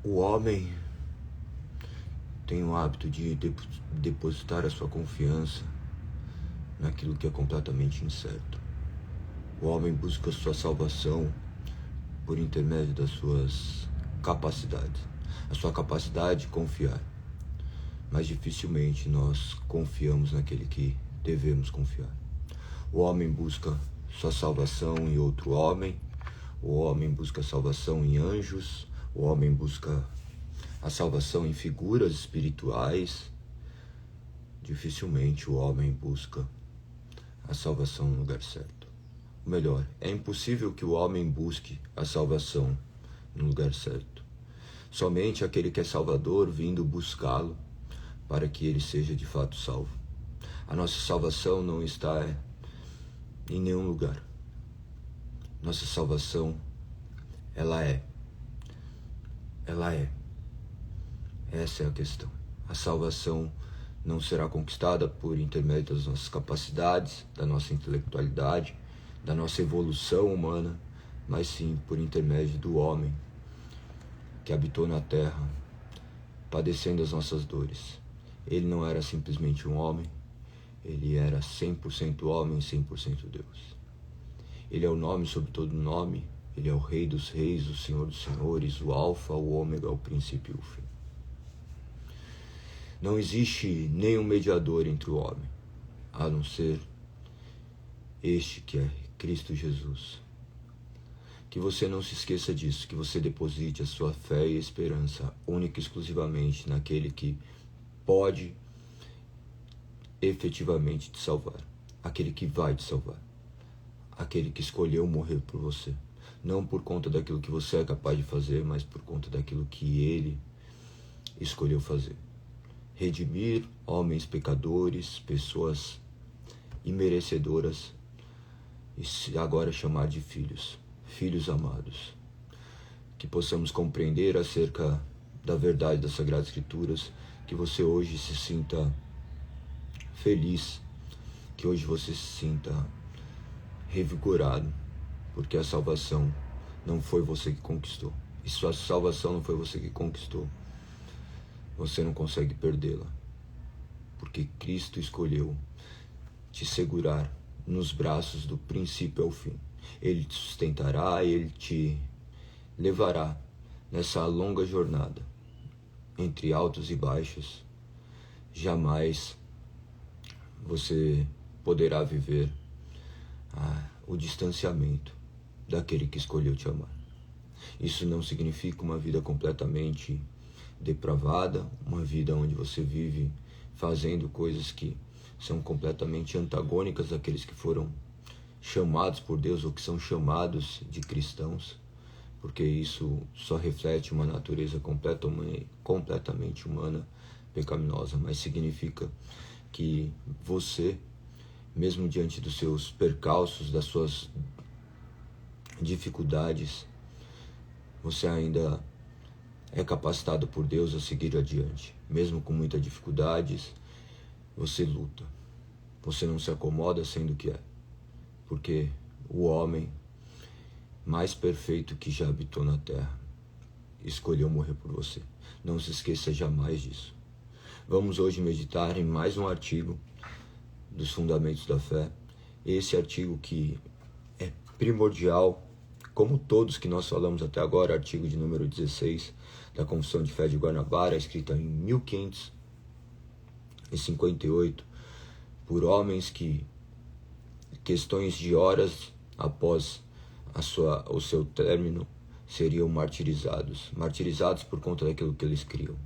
O homem tem o hábito de depositar a sua confiança naquilo que é completamente incerto. O homem busca a sua salvação por intermédio das suas capacidades, a sua capacidade de confiar. Mas dificilmente nós confiamos naquele que devemos confiar. O homem busca sua salvação em outro homem, o homem busca salvação em anjos, o homem busca a salvação em figuras espirituais. Dificilmente o homem busca a salvação no lugar certo. Ou melhor, é impossível que o homem busque a salvação no lugar certo. Somente aquele que é Salvador vindo buscá-lo para que ele seja de fato salvo. A nossa salvação não está em nenhum lugar. Nossa salvação, ela é. Essa é a questão. A salvação não será conquistada por intermédio das nossas capacidades, da nossa intelectualidade, da nossa evolução humana, mas sim por intermédio do homem que habitou na terra, padecendo as nossas dores. Ele não era simplesmente um homem, ele era 100% homem e 100% Deus. Ele é o nome sobre todo nome, ele é o Rei dos Reis, o Senhor dos Senhores, o Alfa, o Ômega, o princípio e o fim. Não existe nenhum mediador entre o homem, a não ser este que é Cristo Jesus. Que você não se esqueça disso, que você deposite a sua fé e esperança única e exclusivamente naquele que pode efetivamente te salvar, aquele que vai te salvar, aquele que escolheu morrer por você, não por conta daquilo que você é capaz de fazer, mas por conta daquilo que ele escolheu fazer. Redimir homens pecadores, pessoas imerecedoras, e agora chamar de filhos, filhos amados. Que possamos compreender acerca da verdade das Sagradas Escrituras, que você hoje se sinta feliz, que hoje você se sinta revigorado, porque a salvação não foi você que conquistou. E se a salvação não foi você que conquistou, você não consegue perdê-la, porque Cristo escolheu te segurar nos braços do princípio ao fim. Ele te sustentará, ele te levará nessa longa jornada entre altos e baixos. Jamais você poderá viver o distanciamento daquele que escolheu te amar. Isso não significa uma vida completamente depravada, uma vida onde você vive fazendo coisas que são completamente antagônicas daqueles que foram chamados por Deus ou que são chamados de cristãos, porque isso só reflete uma natureza completamente humana, pecaminosa, mas significa que você, mesmo diante dos seus percalços, das suas dificuldades, você ainda é capacitado por Deus a seguir adiante. Mesmo com muitas dificuldades, você luta. Você não se acomoda sendo o que é. Porque o homem mais perfeito que já habitou na terra escolheu morrer por você. Não se esqueça jamais disso. Vamos hoje meditar em mais um artigo dos Fundamentos da Fé. Esse artigo que é primordial, como todos que nós falamos até agora, artigo de número 16 da Confissão de Fé de Guanabara, escrita em 1558, por homens que, questões de horas após o seu término, seriam martirizados por conta daquilo que eles criam.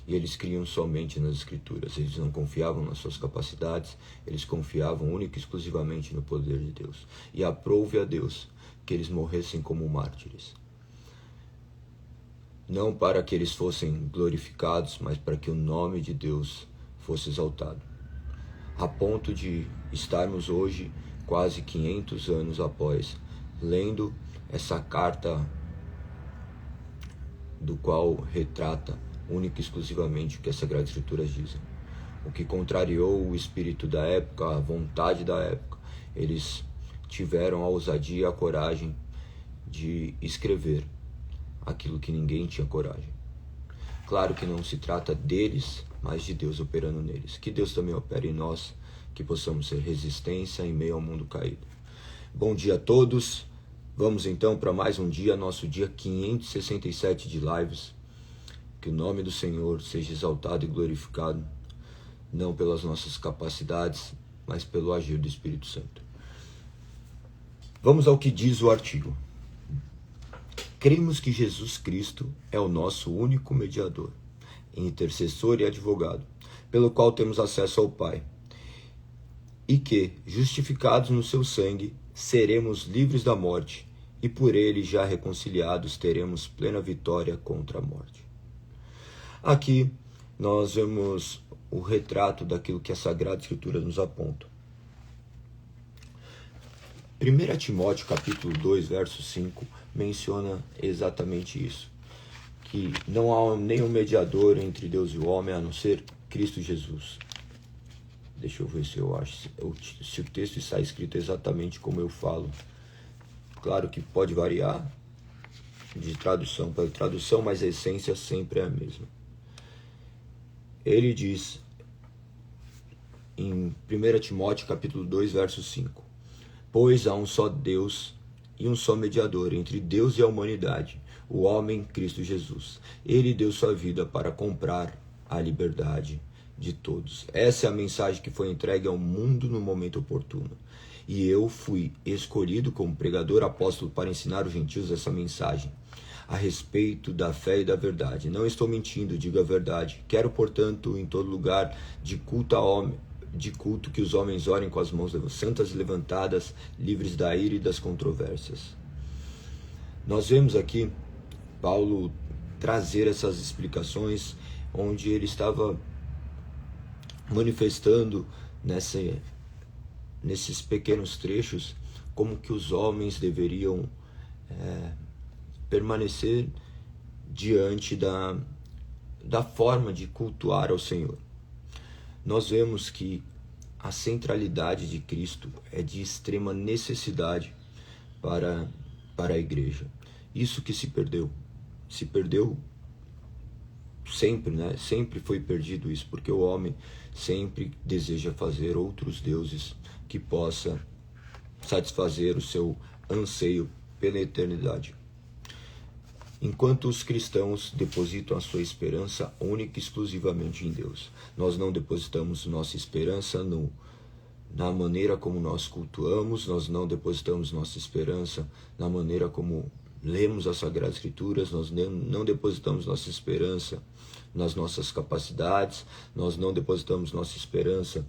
E eles criam somente nas Escrituras. Eles não confiavam nas suas capacidades, eles confiavam única e exclusivamente no poder de Deus. E aprove a Deus que eles morressem como mártires. Não para que eles fossem glorificados, mas para que o nome de Deus fosse exaltado. A ponto de estarmos hoje, quase 500 anos após, lendo essa carta do qual retrata única e exclusivamente o que as Sagradas Escrituras dizem. O que contrariou o espírito da época, a vontade da época. Eles tiveram a ousadia e a coragem de escrever aquilo que ninguém tinha coragem. Claro que não se trata deles, mas de Deus operando neles. Que Deus também opere em nós, que possamos ser resistência em meio ao mundo caído. Bom dia a todos. Vamos então para mais um dia, nosso dia 567 de lives. Que o nome do Senhor seja exaltado e glorificado, não pelas nossas capacidades, mas pelo agir do Espírito Santo. Vamos ao que diz o artigo. Cremos que Jesus Cristo é o nosso único mediador, intercessor e advogado, pelo qual temos acesso ao Pai, e que, justificados no seu sangue, seremos livres da morte, e por ele já reconciliados teremos plena vitória contra a morte. Aqui nós vemos o retrato daquilo que a Sagrada Escritura nos aponta. 1 Timóteo capítulo 2, verso 5, menciona exatamente isso, que não há nenhum mediador entre Deus e o homem, a não ser Cristo Jesus. Deixa eu ver se eu acho, se o texto está escrito exatamente como eu falo. Claro que pode variar de tradução para tradução, mas a essência sempre é a mesma. Ele diz em 1 Timóteo capítulo 2, verso 5, pois há um só Deus e um só mediador entre Deus e a humanidade, o homem Cristo Jesus. Ele deu sua vida para comprar a liberdade de todos. Essa é a mensagem que foi entregue ao mundo no momento oportuno. E eu fui escolhido como pregador apóstolo para ensinar os gentios essa mensagem a respeito da fé e da verdade. Não estou mentindo, digo a verdade. Quero, portanto, em todo lugar de culto que os homens orem com as mãos santas levantadas, livres da ira e das controvérsias. Nós vemos aqui Paulo trazer essas explicações, onde ele estava manifestando nesses pequenos trechos como que os homens deveriam permanecer diante da forma de cultuar ao Senhor. Nós vemos que a centralidade de Cristo é de extrema necessidade para a igreja. Isso que se perdeu sempre, né? Sempre foi perdido isso, porque o homem sempre deseja fazer outros deuses que possa satisfazer o seu anseio pela eternidade. Enquanto os cristãos depositam a sua esperança única e exclusivamente em Deus. Nós não depositamos nossa esperança na maneira como nós cultuamos, nós não depositamos nossa esperança na maneira como lemos as Sagradas Escrituras, nós não depositamos nossa esperança nas nossas capacidades, nós não depositamos nossa esperança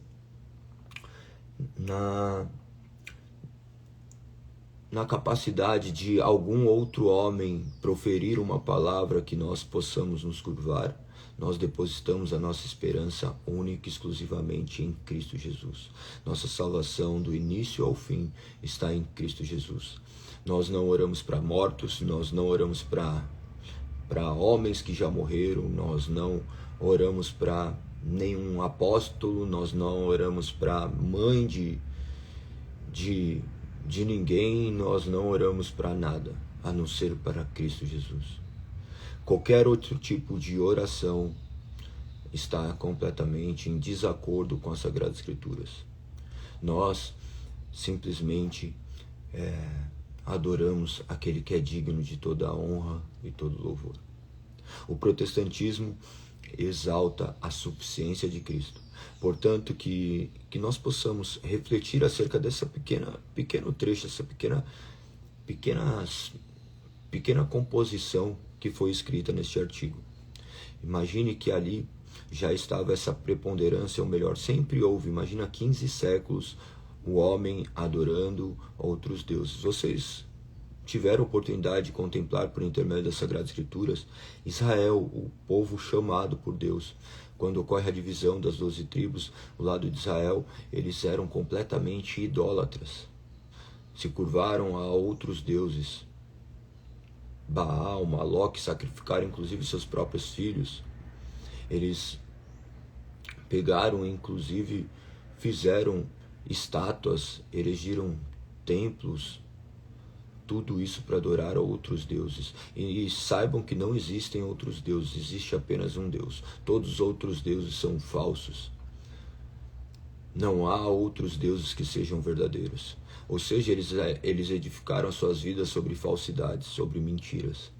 na capacidade de algum outro homem proferir uma palavra que nós possamos nos curvar. Nós depositamos a nossa esperança única e exclusivamente em Cristo Jesus. Nossa salvação do início ao fim está em Cristo Jesus. Nós não oramos para mortos, nós não oramos para homens que já morreram, nós não oramos para nenhum apóstolo, nós não oramos para mãe de ninguém, nós não oramos para nada, a não ser para Cristo Jesus. Qualquer outro tipo de oração está completamente em desacordo com as Sagradas Escrituras. Nós simplesmente adoramos aquele que é digno de toda a honra e todo louvor. O protestantismo exalta a suficiência de Cristo. Portanto, que nós possamos refletir acerca dessa pequeno trecho, essa pequena composição que foi escrita neste artigo. Imagine que ali já estava essa preponderância, ou melhor, sempre houve, imagina 15 séculos, o homem adorando outros deuses. Vocês tiveram a oportunidade de contemplar por intermédio das Sagradas Escrituras Israel, o povo chamado por Deus. Quando ocorre a divisão das 12 tribos, o lado de Israel, eles eram completamente idólatras. Se curvaram a outros deuses. Baal, Maloque, sacrificaram inclusive seus próprios filhos. Eles pegaram, inclusive, fizeram estátuas, erigiram templos, tudo isso para adorar a outros deuses. E saibam que não existem outros deuses, existe apenas um Deus. Todos os outros deuses são falsos. Não há outros deuses que sejam verdadeiros. Ou seja, eles edificaram suas vidas sobre falsidades, sobre mentiras.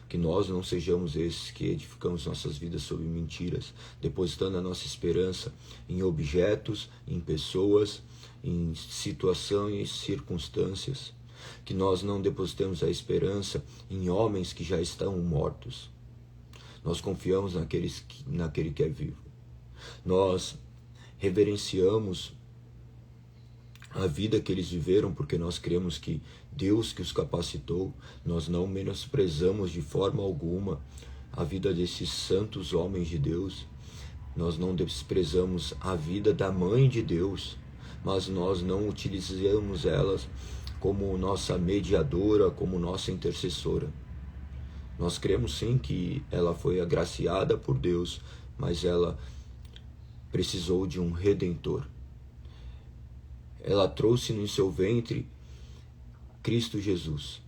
Que nós não sejamos esses que edificamos nossas vidas sobre mentiras, depositando a nossa esperança em objetos, em pessoas, em situações, circunstâncias. Que nós não depositemos a esperança em homens que já estão mortos. Nós confiamos naquele que é vivo. Nós reverenciamos a vida que eles viveram, porque nós cremos que Deus que os capacitou. Nós não menosprezamos de forma alguma a vida desses santos homens de Deus. Nós não desprezamos a vida da mãe de Deus, mas nós não utilizamos elas como nossa mediadora, como nossa intercessora. Nós cremos sim que ela foi agraciada por Deus, mas ela precisou de um redentor. Ela trouxe no seu ventre Cristo Jesus,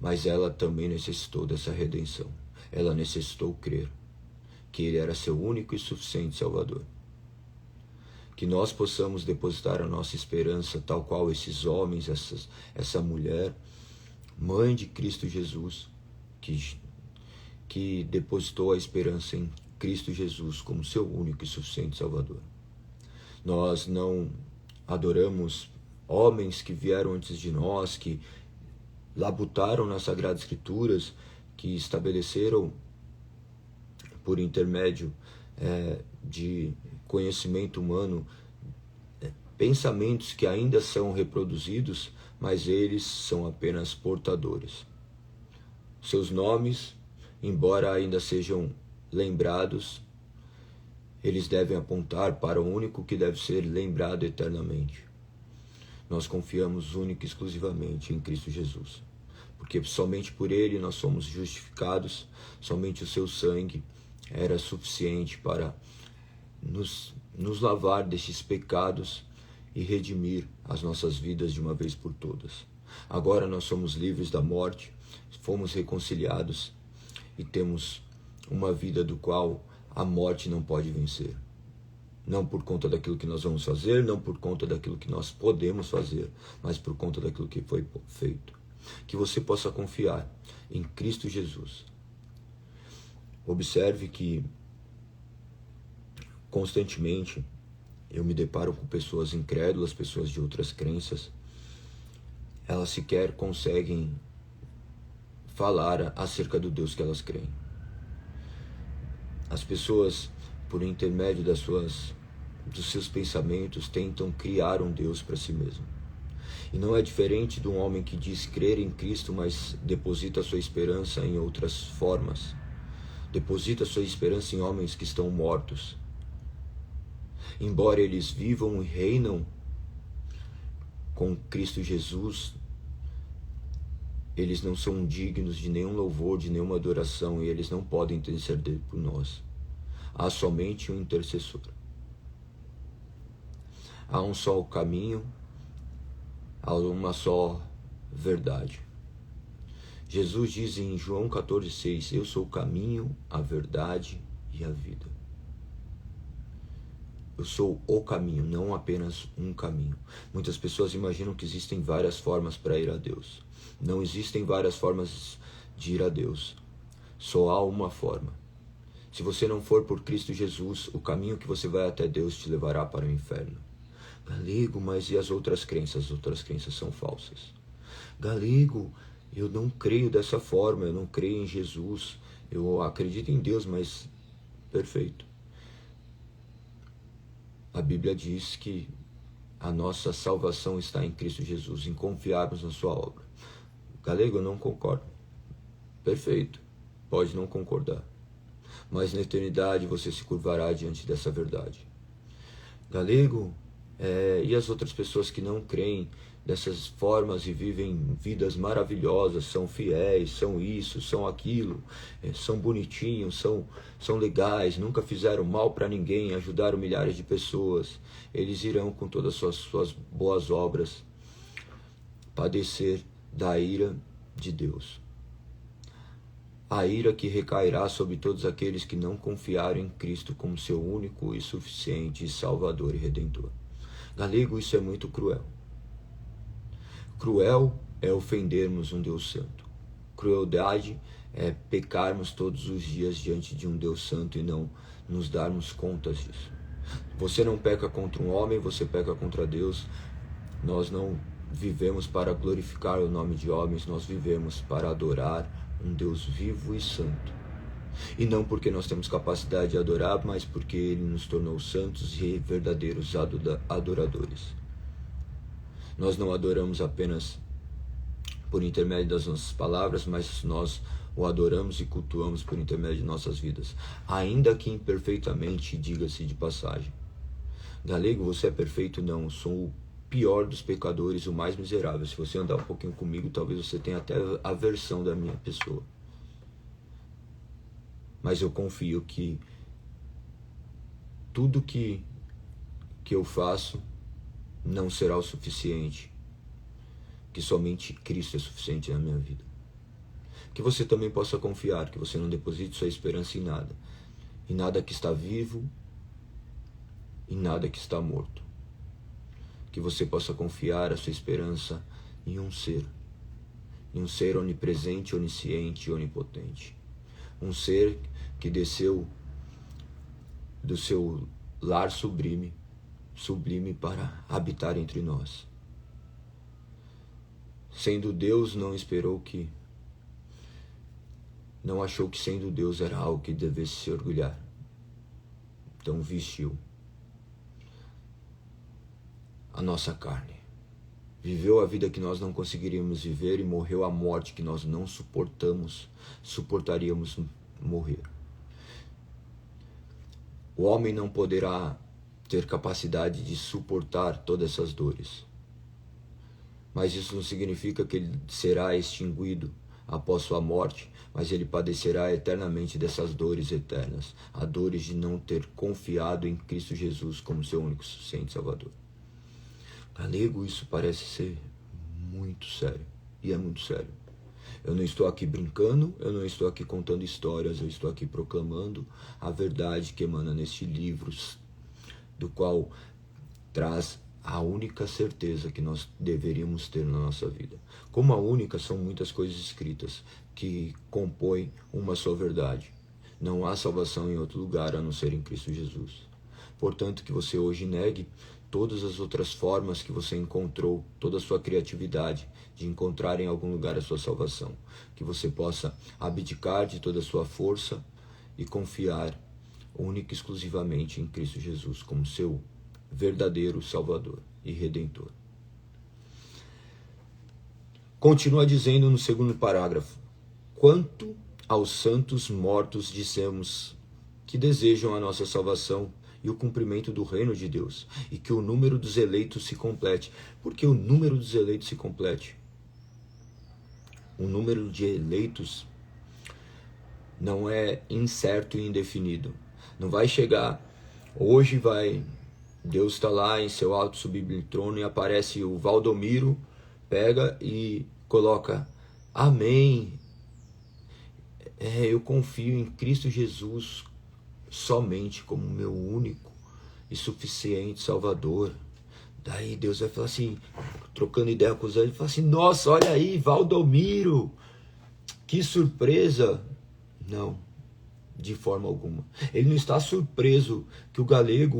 mas ela também necessitou dessa redenção. Ela necessitou crer que Ele era seu único e suficiente Salvador. Que nós possamos depositar a nossa esperança, tal qual esses homens, essa mulher, mãe de Cristo Jesus, que depositou a esperança em Cristo Jesus como seu único e suficiente Salvador. Nós não adoramos homens que vieram antes de nós, que labutaram nas Sagradas Escrituras, que estabeleceram por intermédio de conhecimento humano pensamentos que ainda são reproduzidos, mas eles são apenas portadores. Seus nomes, embora ainda sejam lembrados, eles devem apontar para o único que deve ser lembrado eternamente. Nós confiamos única e exclusivamente em Cristo Jesus, porque somente por Ele nós somos justificados, somente o seu sangue era suficiente para nos lavar destes pecados e redimir as nossas vidas de uma vez por todas. Agora nós somos livres da morte, fomos reconciliados e temos uma vida do qual a morte não pode vencer. Não por conta daquilo que nós vamos fazer, não por conta daquilo que nós podemos fazer, mas por conta daquilo que foi feito. Que você possa confiar em Cristo Jesus. Observe que constantemente eu me deparo com pessoas incrédulas, pessoas de outras crenças. Elas sequer conseguem falar acerca do Deus que elas creem. As pessoas, por intermédio dos seus pensamentos, tentam criar um Deus para si mesmo. E não é diferente de um homem que diz crer em Cristo, mas deposita sua esperança em outras formas. Deposita sua esperança em homens que estão mortos. Embora eles vivam e reinam com Cristo Jesus, eles não são dignos de nenhum louvor, de nenhuma adoração, e eles não podem interceder por nós. Há somente um intercessor. Há um só caminho, há uma só verdade. Jesus diz em João 14,6: eu sou o caminho, a verdade e a vida. Eu sou o caminho, não apenas um caminho. Muitas pessoas imaginam que existem várias formas para ir a Deus. Não existem várias formas de ir a Deus. Só há uma forma. Se você não for por Cristo Jesus, o caminho que você vai até Deus te levará para o inferno. Galego, mas e as outras crenças? As outras crenças são falsas. Galego, eu não creio dessa forma, eu não creio em Jesus. Eu acredito em Deus, mas perfeito. A Bíblia diz que a nossa salvação está em Cristo Jesus, em confiarmos na sua obra. Galego, eu não concordo. Perfeito, pode não concordar. Mas na eternidade você se curvará diante dessa verdade. Galego, e as outras pessoas que não creem dessas formas e vivem vidas maravilhosas, são fiéis, são isso, são aquilo, são bonitinhos, são legais, nunca fizeram mal para ninguém, ajudaram milhares de pessoas. Eles irão com todas as suas boas obras padecer da ira de Deus. A ira que recairá sobre todos aqueles que não confiarem em Cristo como seu único e suficiente Salvador e Redentor. Galego, isso é muito cruel. Cruel é ofendermos um Deus santo. Crueldade é pecarmos todos os dias diante de um Deus santo e não nos darmos contas disso. Você não peca contra um homem, você peca contra Deus. Nós não vivemos para glorificar o nome de homens, nós vivemos para adorar um Deus vivo e santo. E não porque nós temos capacidade de adorar, mas porque Ele nos tornou santos e verdadeiros adoradores. Nós não adoramos apenas por intermédio das nossas palavras, mas nós o adoramos e cultuamos por intermédio de nossas vidas, ainda que imperfeitamente, diga-se de passagem. Galego, você é perfeito? Não, eu sou o pior dos pecadores, o mais miserável. Se você andar um pouquinho comigo, talvez você tenha até aversão da minha pessoa. Mas eu confio que tudo que eu faço não será o suficiente, que somente Cristo é suficiente na minha vida. Que você também possa confiar, que você não deposite sua esperança em nada que está vivo, em nada que está morto. Que você possa confiar a sua esperança em um ser onipresente, onisciente e onipotente. Um ser que desceu do seu lar sublime para habitar entre nós. Sendo Deus, não achou que sendo Deus era algo que devesse se orgulhar. Então vestiu a nossa carne, viveu a vida que nós não conseguiríamos viver e morreu a morte que nós não suportaríamos morrer. O homem não poderá ter capacidade de suportar todas essas dores, mas isso não significa que ele será extinguido após sua morte, mas ele padecerá eternamente dessas dores eternas, a dores de não ter confiado em Cristo Jesus como seu único e suficiente Salvador. Galego, isso parece ser muito sério, e é muito sério. Eu não estou aqui brincando, eu não estou aqui contando histórias, eu estou aqui proclamando a verdade que emana neste livro, do qual traz a única certeza que nós deveríamos ter na nossa vida. Como a única, são muitas coisas escritas que compõem uma só verdade. Não há salvação em outro lugar a não ser em Cristo Jesus. Portanto, que você hoje negue todas as outras formas que você encontrou, toda a sua criatividade de encontrar em algum lugar a sua salvação. Que você possa abdicar de toda a sua força e confiar única e exclusivamente em Cristo Jesus como seu verdadeiro Salvador e Redentor. Continua dizendo no segundo parágrafo: quanto aos santos mortos, dissemos que desejam a nossa salvação e o cumprimento do reino de Deus, e que o número dos eleitos se complete. Por que o número dos eleitos se complete? O número de eleitos não é incerto e indefinido. Não vai chegar, hoje Deus está lá em seu alto sublime trono e aparece o Valdomiro, pega e coloca: amém, eu confio em Cristo Jesus somente como meu único e suficiente Salvador. Daí Deus vai falar assim, trocando ideia com os anjos, fala assim: nossa, olha aí, Valdomiro, que surpresa. Não, de forma alguma. Ele não está surpreso que o Galego,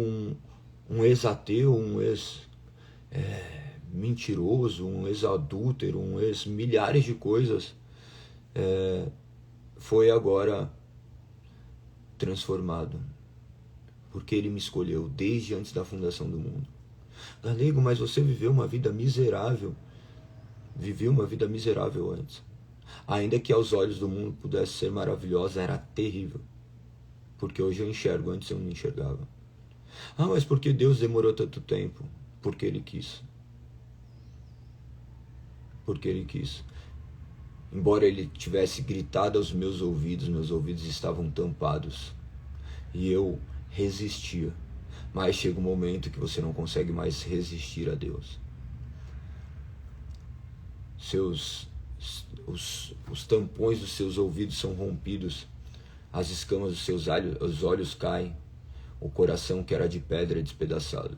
um ex-ateu, um ex-mentiroso, um ex-adúltero, um ex-milhares de coisas, foi agora transformado, porque ele me escolheu desde antes da fundação do mundo. Galego, mas você viveu uma vida miserável. Vivi uma vida miserável antes. Ainda que aos olhos do mundo pudesse ser maravilhosa, era terrível. Porque hoje eu enxergo, antes eu não enxergava. Ah, mas por que Deus demorou tanto tempo? Porque Ele quis. Porque Ele quis. Embora Ele tivesse gritado aos meus ouvidos estavam tampados. E eu resistia. Mas chega um momento que você não consegue mais resistir a Deus. os tampões dos seus ouvidos são rompidos, as escamas dos seus olhos caem, o coração que era de pedra é despedaçado.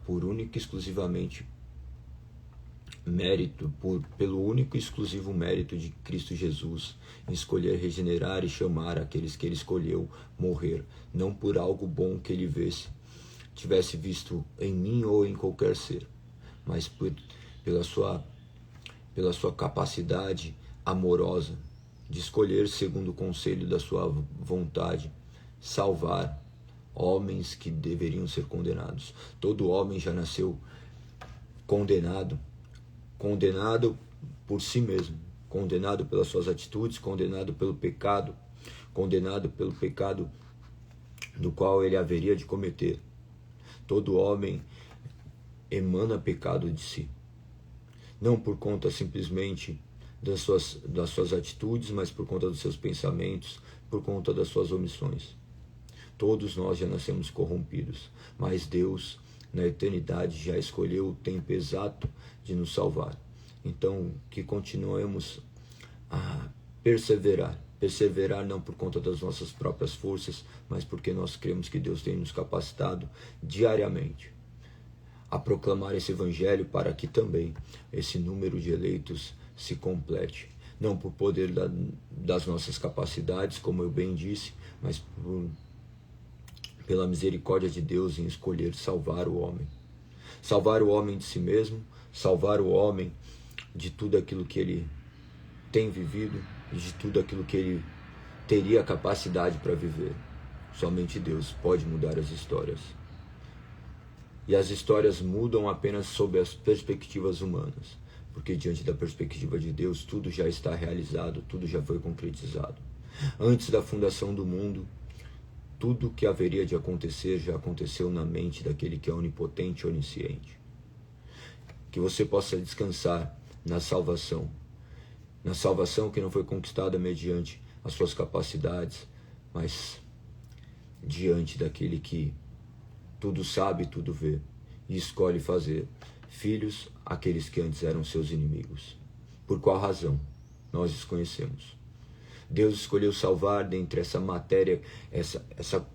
Por único e exclusivamente pelo único e exclusivo mérito de Cristo Jesus, em escolher regenerar e chamar aqueles que ele escolheu morrer, não por algo bom que ele tivesse visto em mim ou em qualquer ser, mas pela sua capacidade amorosa de escolher segundo o conselho da sua vontade, salvar homens que deveriam ser condenados. Todo homem já nasceu condenado por si mesmo, condenado pelas suas atitudes, condenado pelo pecado do qual ele haveria de cometer. Todo homem emana pecado de si, não por conta simplesmente das suas atitudes, mas por conta dos seus pensamentos, por conta das suas omissões. Todos nós já nascemos corrompidos, mas Deus, na eternidade, já escolheu o tempo exato de nos salvar. Então, que continuemos a perseverar não por conta das nossas próprias forças, mas porque nós cremos que Deus tem nos capacitado diariamente a proclamar esse evangelho para que também esse número de eleitos se complete. Não por poder das nossas capacidades, como eu bem disse, mas pela misericórdia de Deus em escolher salvar o homem. Salvar o homem de si mesmo, salvar o homem de tudo aquilo que ele tem vivido e de tudo aquilo que ele teria capacidade para viver. Somente Deus pode mudar as histórias. E as histórias mudam apenas sob as perspectivas humanas, porque diante da perspectiva de Deus tudo já está realizado, tudo já foi concretizado. Antes da fundação do mundo, tudo que haveria de acontecer já aconteceu na mente daquele que é onipotente e onisciente. Que você possa descansar na salvação que não foi conquistada mediante as suas capacidades, mas diante daquele que tudo sabe, tudo vê, e escolhe fazer filhos aqueles que antes eram seus inimigos. Por qual razão? Nós desconhecemos. Deus escolheu salvar dentre essa matéria, essa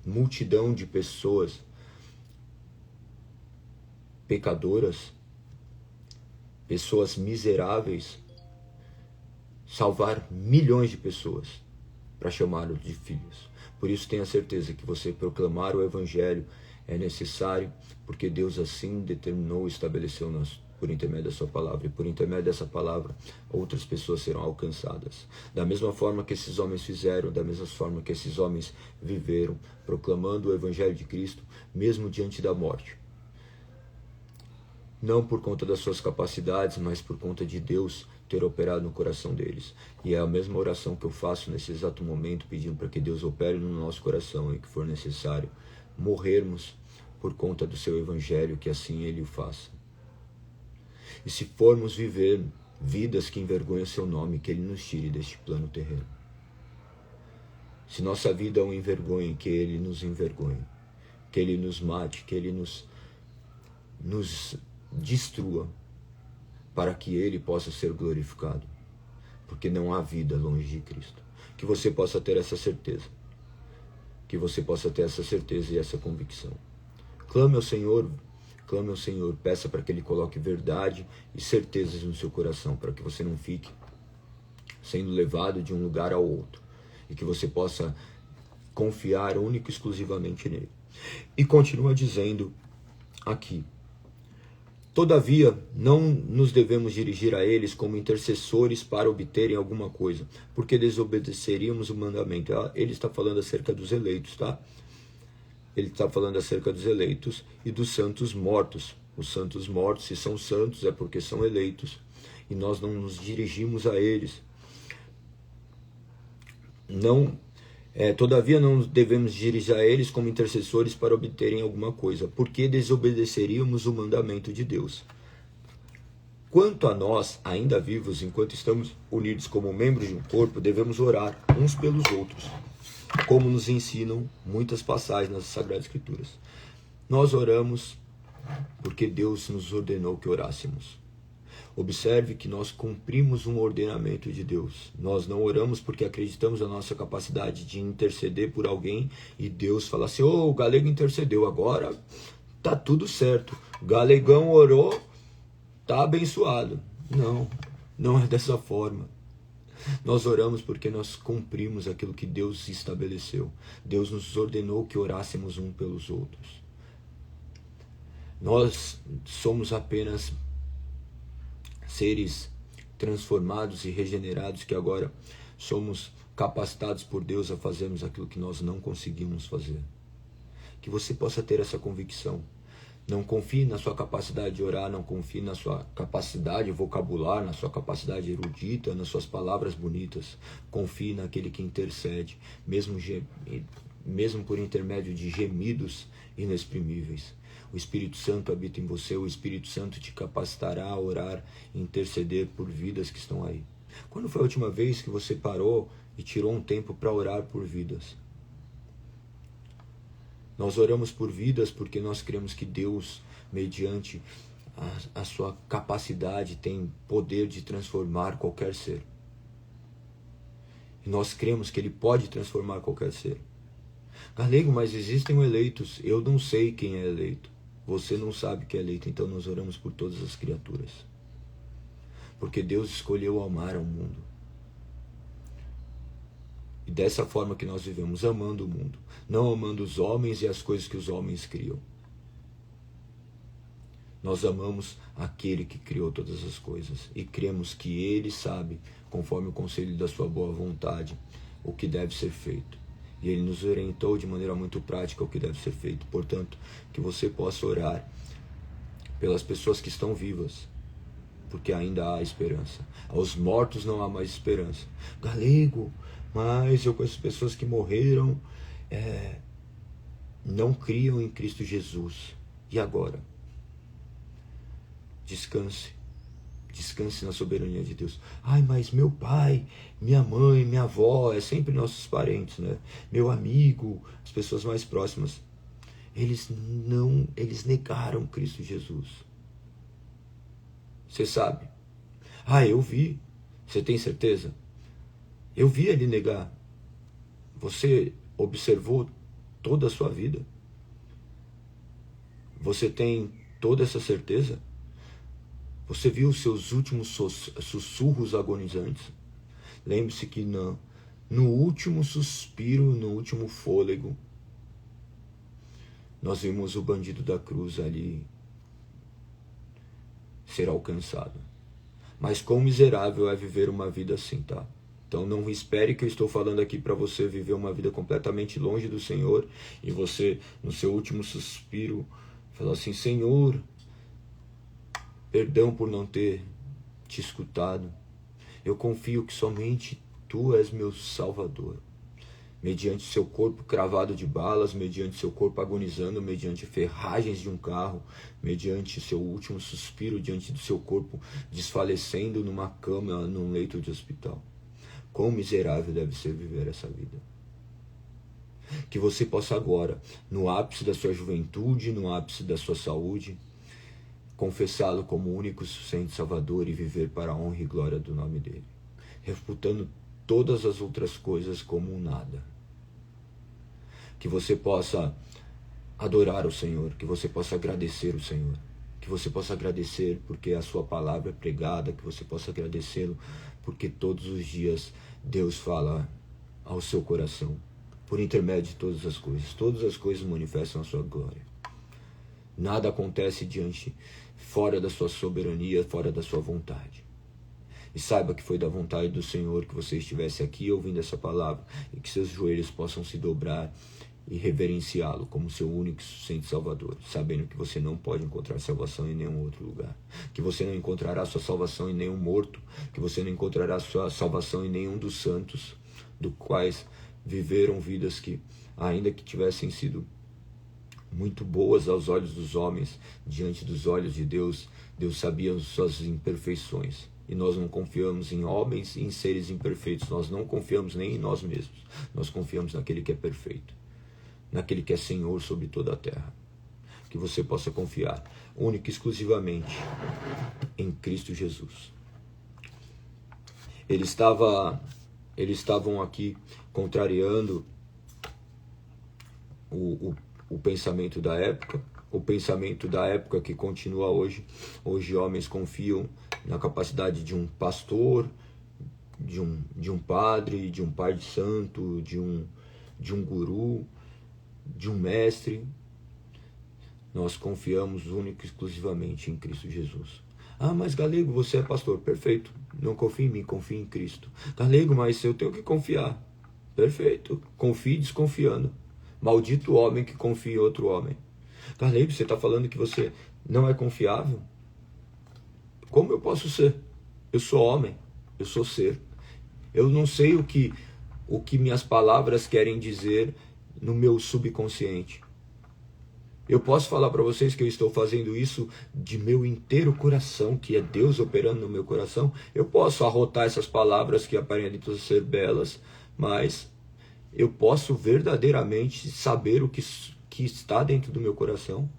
multidão de pessoas pecadoras, pessoas miseráveis, salvar milhões de pessoas para chamá-los de filhos. Por isso tenha certeza que você proclamar o evangelho é necessário, porque Deus assim determinou e estabeleceu por intermédio da sua palavra, e por intermédio dessa palavra outras pessoas serão alcançadas. Da mesma forma que esses homens fizeram, da mesma forma que esses homens viveram, proclamando o evangelho de Cristo, mesmo diante da morte. Não por conta das suas capacidades, mas por conta de Deus ter operado no coração deles. E é a mesma oração que eu faço nesse exato momento, pedindo para que Deus opere no nosso coração e que for necessário morrermos por conta do seu evangelho, que assim ele o faça. E se formos viver vidas que envergonham seu nome, que ele nos tire deste plano terreno. Se nossa vida o envergonha, que ele nos envergonhe, que ele nos mate, que ele nos destrua, para que ele possa ser glorificado, porque não há vida longe de Cristo. Que você possa ter essa certeza, e essa convicção. Clame ao Senhor, peça para que ele coloque verdade e certezas no seu coração, para que você não fique sendo levado de um lugar ao outro, e que você possa confiar único e exclusivamente nele. E continua dizendo aqui: todavia, não nos devemos dirigir a eles como intercessores para obterem alguma coisa, porque desobedeceríamos o mandamento. Ele está falando acerca dos eleitos, tá? Ele está falando acerca dos eleitos e dos santos mortos. Os santos mortos, se são santos, é porque são eleitos. E nós não nos dirigimos a eles. Todavia não devemos dirigir a eles como intercessores para obterem alguma coisa, porque desobedeceríamos o mandamento de Deus. Quanto a nós, ainda vivos, enquanto estamos unidos como membros de um corpo, devemos orar uns pelos outros, como nos ensinam muitas passagens nas Sagradas Escrituras. Nós oramos porque Deus nos ordenou que orássemos. Observe que nós cumprimos um ordenamento de Deus. Nós não oramos porque acreditamos na nossa capacidade de interceder por alguém e Deus fala assim: ô, o Galego intercedeu, agora tá tudo certo. O Galegão orou, tá abençoado. Não, não é dessa forma. Nós oramos porque nós cumprimos aquilo que Deus estabeleceu. Deus nos ordenou que orássemos uns pelos outros. Nós somos apenas seres transformados e regenerados que agora somos capacitados por Deus a fazermos aquilo que nós não conseguimos fazer. Que você possa ter essa convicção. Não confie na sua capacidade de orar, não confie na sua capacidade vocabular, na sua capacidade erudita, nas suas palavras bonitas. Confie naquele que intercede, mesmo por intermédio de gemidos inexprimíveis. O Espírito Santo habita em você, o Espírito Santo te capacitará a orar e interceder por vidas que estão aí. Quando foi a última vez que você parou e tirou um tempo para orar por vidas? Nós oramos por vidas porque nós cremos que Deus, mediante a sua capacidade, tem poder de transformar qualquer ser. E nós cremos que Ele pode transformar qualquer ser. Galego, mas existem eleitos. Eu não sei quem é eleito. Você não sabe que é eleito, então nós oramos por todas as criaturas. Porque Deus escolheu amar ao mundo. E dessa forma que nós vivemos, amando o mundo. Não amando os homens e as coisas que os homens criam. Nós amamos aquele que criou todas as coisas. E cremos que Ele sabe, conforme o conselho da sua boa vontade, o que deve ser feito. E Ele nos orientou de maneira muito prática o que deve ser feito. Portanto, que você possa orar pelas pessoas que estão vivas, porque ainda há esperança. Aos mortos não há mais esperança. Galego, mas eu conheço pessoas que morreram, não criam em Cristo Jesus. E agora? Descanse. Descanse na soberania de Deus. Ai, mas meu pai, minha mãe, minha avó, é sempre nossos parentes, né? Meu amigo, as pessoas mais próximas. Eles negaram Cristo Jesus. Você sabe? Ah, eu vi. Você tem certeza? Eu vi ele negar. Você observou toda a sua vida? Você tem toda essa certeza? Você viu os seus últimos sussurros agonizantes? Lembre-se que no último suspiro, no último fôlego, nós vimos o bandido da cruz ali ser alcançado. Mas quão miserável é viver uma vida assim, tá? Então não espere que eu estou falando aqui para você viver uma vida completamente longe do Senhor e você, no seu último suspiro, falar assim: Senhor, perdão por não ter te escutado. Eu confio que somente Tu és meu Salvador. Mediante seu corpo cravado de balas, mediante seu corpo agonizando, mediante ferragens de um carro, mediante seu último suspiro, diante do seu corpo desfalecendo numa cama, num leito de hospital. Quão miserável deve ser viver essa vida. Que você possa agora, no ápice da sua juventude, no ápice da sua saúde, confessá-lo como único e suficiente Salvador e viver para a honra e glória do nome dele, refutando todas as outras coisas como um nada. Que você possa adorar o Senhor, que você possa agradecer o Senhor, que você possa agradecer porque a sua palavra é pregada, que você possa agradecê-lo porque todos os dias Deus fala ao seu coração, por intermédio de todas as coisas manifestam a sua glória. Nada acontece fora da sua soberania, fora da sua vontade. E saiba que foi da vontade do Senhor que você estivesse aqui ouvindo essa palavra e que seus joelhos possam se dobrar e reverenciá-lo como seu único e suficiente Salvador, sabendo que você não pode encontrar salvação em nenhum outro lugar, que você não encontrará sua salvação em nenhum morto, que você não encontrará sua salvação em nenhum dos santos, do quais viveram vidas que, ainda que tivessem sido muito boas aos olhos dos homens, diante dos olhos de Deus, Deus sabia suas imperfeições. E nós não confiamos em homens e em seres imperfeitos, nós não confiamos nem em nós mesmos, nós confiamos naquele que é perfeito, naquele que é Senhor sobre toda a terra. que você possa confiar única e exclusivamente em Cristo Jesus. Eles estavam aqui contrariando o pensamento da época, o pensamento da época que continua hoje. Hoje homens confiam na capacidade de um pastor, de um padre, de um pai de santo, de um guru, de um mestre. Nós confiamos única e exclusivamente em Cristo Jesus. Ah, mas Galego, você é pastor. Perfeito. Não confie em mim, confie em Cristo. Galego, mas eu tenho que confiar. Perfeito. Confie desconfiando. Maldito homem que confia em outro homem. Galego, você está falando que você não é confiável? Como eu posso ser? Eu sou homem. Eu sou ser. Eu não sei o que minhas palavras querem dizer no meu subconsciente. Eu posso falar para vocês que eu estou fazendo isso de meu inteiro coração, que é Deus operando no meu coração. Eu posso arrotar essas palavras que aparentam ser belas, mas eu posso verdadeiramente saber o que está dentro do meu coração.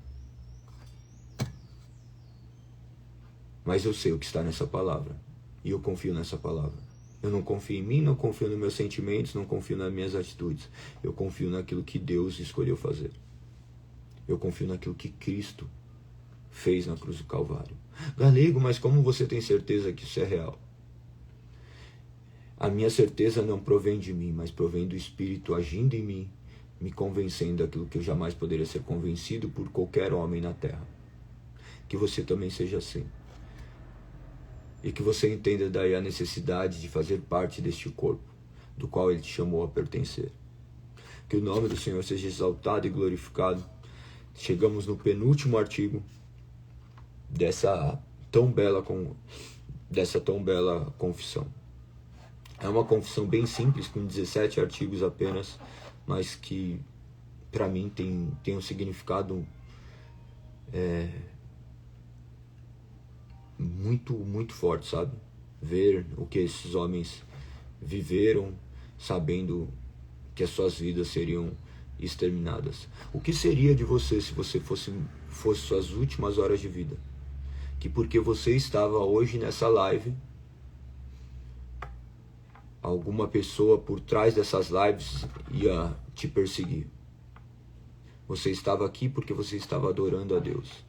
Mas eu sei o que está nessa palavra, e eu confio nessa palavra. Eu não confio em mim, não confio nos meus sentimentos, não confio nas minhas atitudes. Eu confio naquilo que Deus escolheu fazer. Eu confio naquilo que Cristo fez na cruz do Calvário. Galego, mas como você tem certeza que isso é real? A minha certeza não provém de mim, mas provém do Espírito agindo em mim, me convencendo daquilo que eu jamais poderia ser convencido por qualquer homem na terra. Que você também seja assim. E que você entenda daí a necessidade de fazer parte deste corpo, do qual Ele te chamou a pertencer. Que o nome do Senhor seja exaltado e glorificado. Chegamos no penúltimo artigo dessa tão bela confissão. É uma confissão bem simples, com 17 artigos apenas, mas que para mim tem um significado muito, muito forte, sabe? Ver o que esses homens viveram, sabendo que as suas vidas seriam exterminadas. O que seria de você se você fosse suas últimas horas de vida? Que porque você estava hoje nessa live, alguma pessoa por trás dessas lives ia te perseguir. Você estava aqui porque você estava adorando a Deus.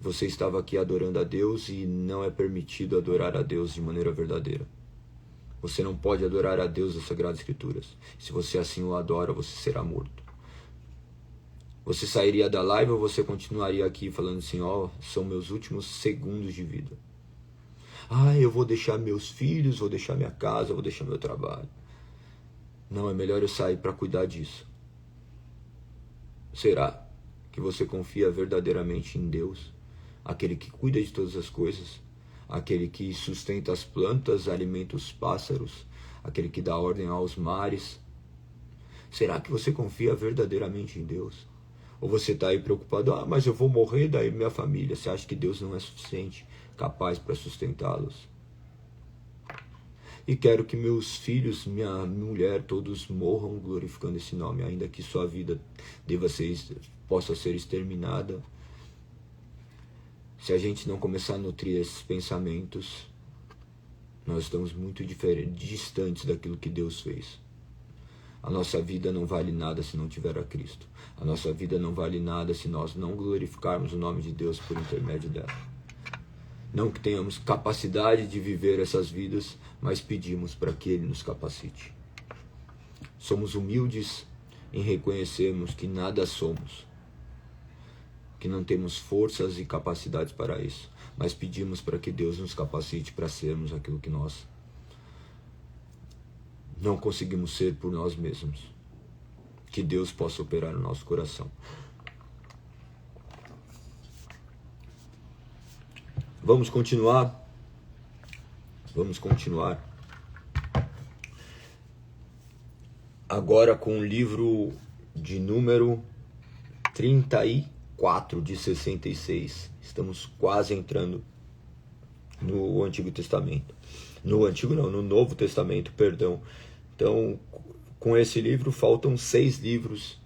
Você estava aqui adorando a Deus e não é permitido adorar a Deus de maneira verdadeira. Você não pode adorar a Deus das Sagradas Escrituras. Se você assim o adora, você será morto. Você sairia da live ou você continuaria aqui falando assim, são meus últimos segundos de vida. Eu vou deixar meus filhos, vou deixar minha casa, vou deixar meu trabalho. Não, é melhor eu sair para cuidar disso. Será que você confia verdadeiramente em Deus? Aquele que cuida de todas as coisas? Aquele que sustenta as plantas, alimenta os pássaros, aquele que dá ordem aos mares. Será que você confia verdadeiramente em Deus? Ou você está aí preocupado, mas eu vou morrer, daí minha família. Você acha que Deus não é suficiente, capaz para sustentá-los? E quero que meus filhos, minha mulher, todos morram glorificando esse nome, ainda que sua vida possa ser exterminada. Se a gente não começar a nutrir esses pensamentos, nós estamos muito distantes daquilo que Deus fez. A nossa vida não vale nada se não tiver a Cristo. A nossa vida não vale nada se nós não glorificarmos o nome de Deus por intermédio dela. Não que tenhamos capacidade de viver essas vidas, mas pedimos para que Ele nos capacite. Somos humildes em reconhecermos que nada somos, que não temos forças e capacidades para isso, mas pedimos para que Deus nos capacite para sermos aquilo que nós não conseguimos ser por nós mesmos. Que Deus possa operar no nosso coração. Vamos continuar. Agora com o livro de número 34 de 66. Estamos quase entrando no Antigo Testamento. No Novo Testamento, perdão. Então, com esse livro, faltam 6 livros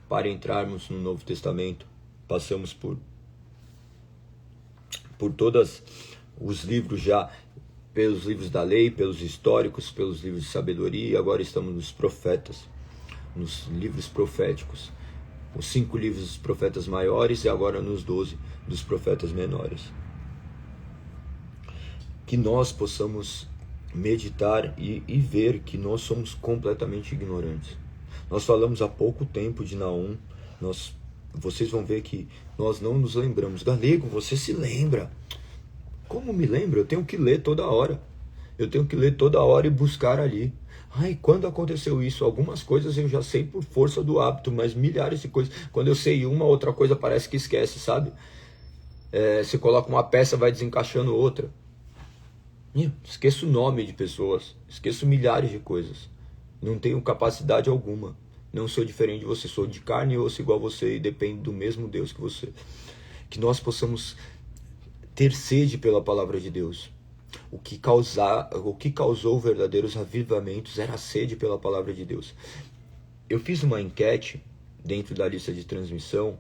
para entrarmos no Novo Testamento. Passamos por todos os livros já, pelos livros da lei, pelos históricos, pelos livros de sabedoria, e agora estamos nos profetas, nos livros proféticos. Os 5 livros dos profetas maiores e agora nos 12 dos profetas menores. Que nós possamos meditar e ver que nós somos completamente ignorantes. Nós falamos há pouco tempo de Naum, vocês vão ver que nós não nos lembramos. Galego, você se lembra? Como me lembro? Eu tenho que ler toda hora. Eu tenho que ler toda hora e buscar ali. Ai, quando aconteceu isso? Algumas coisas eu já sei por força do hábito, mas milhares de coisas. Quando eu sei uma, outra coisa parece que esquece, sabe? Você coloca uma peça, vai desencaixando outra. Esqueço o nome de pessoas, esqueço milhares de coisas. Não tenho capacidade alguma. Não sou diferente de você, sou de carne e osso igual a você e dependo do mesmo Deus que você. Que nós possamos ter sede pela palavra de Deus. O que causou verdadeiros avivamentos era a sede pela palavra de Deus. Eu fiz uma enquete dentro da lista de transmissão.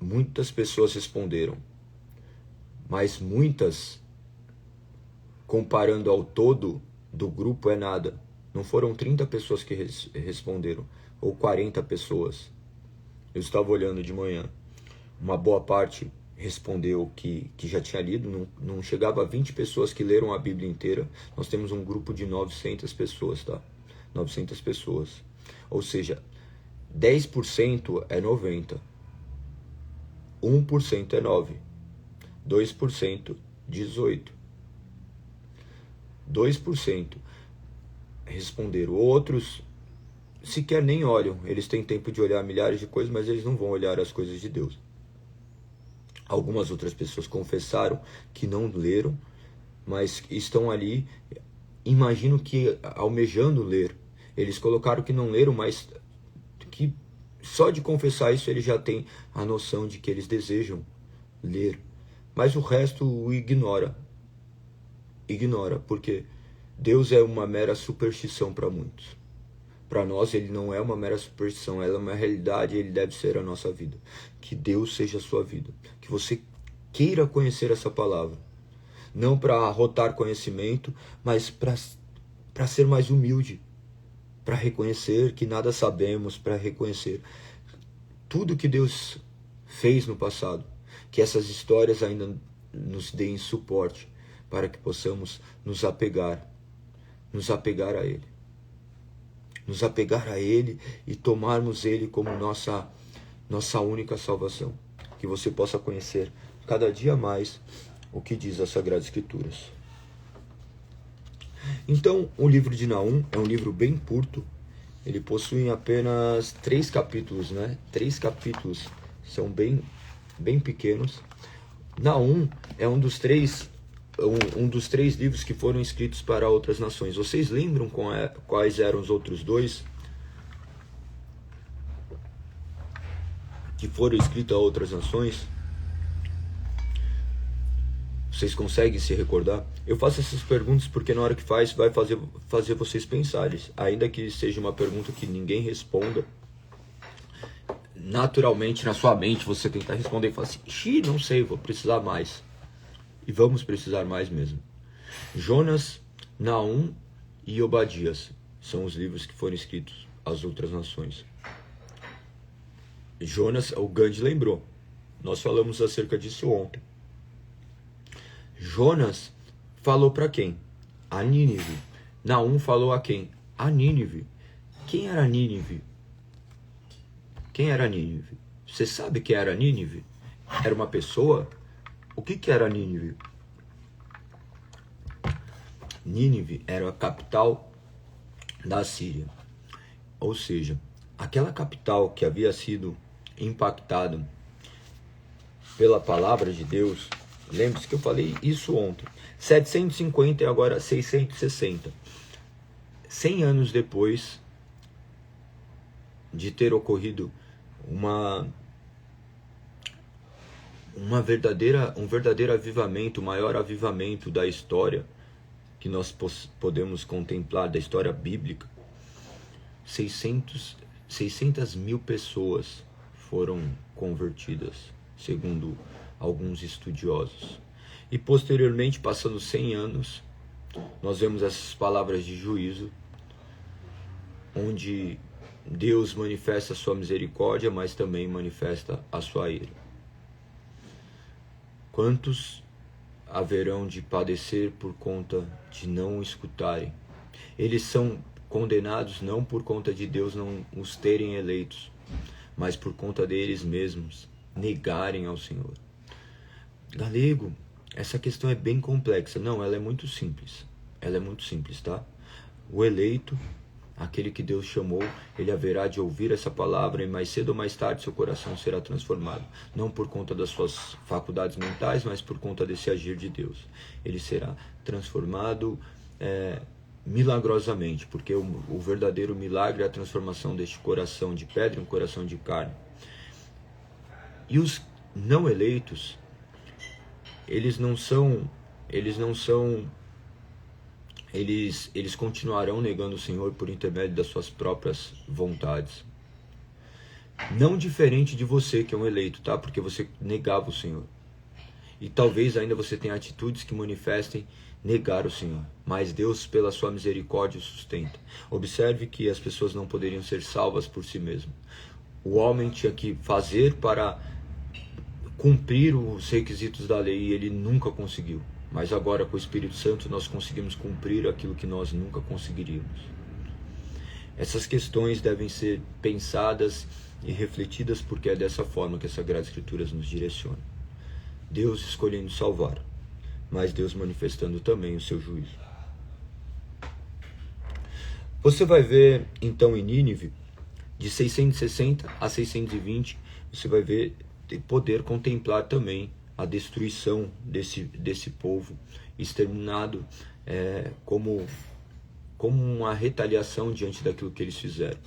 Muitas pessoas responderam, mas muitas, comparando ao todo do grupo, é nada. Não foram 30 pessoas que responderam, ou 40 pessoas. Eu estava olhando de manhã. Uma boa parte respondeu que já tinha lido, não chegava a 20 pessoas que leram a Bíblia inteira. Nós temos um grupo de 900 pessoas, tá? 900 pessoas. Ou seja, 10% é 90. 1% é 9. 2%, 18. 2% responderam. Outros sequer nem olham. Eles têm tempo de olhar milhares de coisas, mas eles não vão olhar as coisas de Deus. Algumas outras pessoas confessaram que não leram, mas estão ali, imagino que almejando ler. Eles colocaram que não leram, mas que só de confessar isso eles já têm a noção de que eles desejam ler. Mas o resto o ignora. Ignora, porque Deus é uma mera superstição para muitos. Para nós ele não é uma mera superstição, ela é uma realidade e ele deve ser a nossa vida. Que Deus seja a sua vida. Que você queira conhecer essa palavra. Não para arrotar conhecimento, mas para ser mais humilde. Para reconhecer que nada sabemos, para reconhecer tudo que Deus fez no passado. Que essas histórias ainda nos deem suporte para que possamos nos apegar a Ele. Nos apegar a Ele e tomarmos Ele como nossa única salvação. Que você possa conhecer cada dia mais o que diz as Sagradas Escrituras. Então, o livro de Naum é um livro bem curto. Ele possui apenas 3 capítulos, né? 3 capítulos são bem pequenos. Naum é um dos três livros que foram escritos para outras nações. Vocês lembram quais eram os outros 2 que foram escritos a outras nações? Vocês conseguem se recordar? Eu faço essas perguntas porque na hora que vai fazer vocês pensarem. Ainda que seja uma pergunta que ninguém responda, naturalmente na sua mente você tentar responder e falar assim, não sei, vou precisar mais. E vamos precisar mais mesmo. Jonas, Naum e Obadias são os livros que foram escritos às outras nações. Jonas, o Gandhi lembrou. Nós falamos acerca disso ontem. Jonas falou para quem? A Nínive. Naum falou a quem? A Nínive. Quem era Nínive? Quem era Nínive? Você sabe quem era Nínive? Era uma pessoa? O que era Nínive? Nínive era a capital da Síria. Ou seja, aquela capital que havia sido impactada pela palavra de Deus. Lembre-se que eu falei isso ontem. 750 e agora 660. 100 anos depois de ter ocorrido um verdadeiro avivamento, o maior avivamento da história que nós podemos contemplar, da história bíblica. 600.000 pessoas foram convertidas, segundo alguns estudiosos. E posteriormente, passando 100 anos, nós vemos essas palavras de juízo, onde Deus manifesta a sua misericórdia, mas também manifesta a sua ira. Quantos haverão de padecer por conta de não escutarem? Eles são condenados não por conta de Deus não os terem eleitos, mas por conta deles mesmos negarem ao Senhor. Galego, essa questão é bem complexa. Não, ela é muito simples. Ela é muito simples, tá? O eleito, aquele que Deus chamou, ele haverá de ouvir essa palavra e mais cedo ou mais tarde seu coração será transformado. Não por conta das suas faculdades mentais, mas por conta desse agir de Deus. Ele será transformado milagrosamente, porque o verdadeiro milagre é a transformação deste coração de pedra em um coração de carne. E os não eleitos, eles continuarão negando o Senhor por intermédio das suas próprias vontades. Não diferente de você que é um eleito, tá? Porque você negava o Senhor. E talvez ainda você tenha atitudes que manifestem negar o Senhor. Mas Deus, pela sua misericórdia, o sustenta. Observe que as pessoas não poderiam ser salvas por si mesmo. O homem tinha que fazer para cumprir os requisitos da lei e ele nunca conseguiu. Mas agora com o Espírito Santo nós conseguimos cumprir aquilo que nós nunca conseguiríamos. Essas questões devem ser pensadas e refletidas porque é dessa forma que as Sagradas Escrituras nos direcionam. Deus escolhendo salvar, mas Deus manifestando também o seu juízo. Você vai ver então em Nínive, de 660 a 620, você vai ver poder contemplar também a destruição desse povo exterminado como uma retaliação diante daquilo que eles fizeram.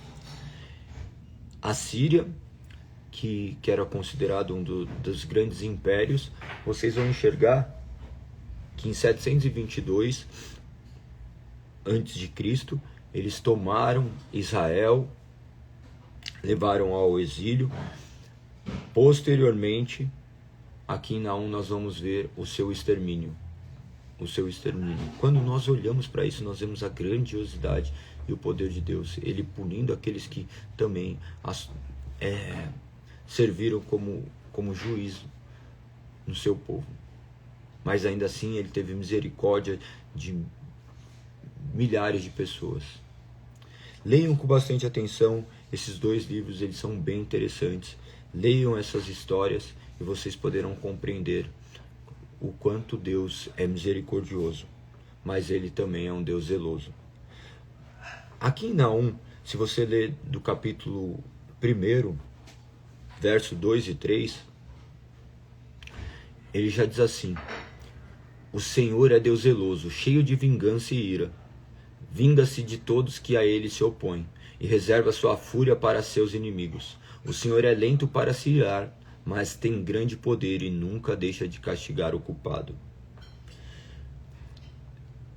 A Síria, que era considerado um dos grandes impérios, vocês vão enxergar que em 722 a.C., eles tomaram Israel, levaram ao exílio. Posteriormente, aqui em Naum nós vamos ver o seu extermínio. Quando nós olhamos para isso, nós vemos a grandiosidade e o poder de Deus. Ele punindo aqueles que também serviram como juízo no seu povo. Mas ainda assim ele teve misericórdia de milhares de pessoas. Leiam com bastante atenção esses dois livros, eles são bem interessantes. Leiam essas histórias e vocês poderão compreender o quanto Deus é misericordioso, mas ele também é um Deus zeloso. Aqui em Naum, se você ler do capítulo 1, verso 2 e 3, ele já diz assim: o Senhor é Deus zeloso, cheio de vingança e ira. Vinga-se de todos que a ele se opõem, e reserva sua fúria para seus inimigos. O Senhor é lento para se irar, mas tem grande poder e nunca deixa de castigar o culpado.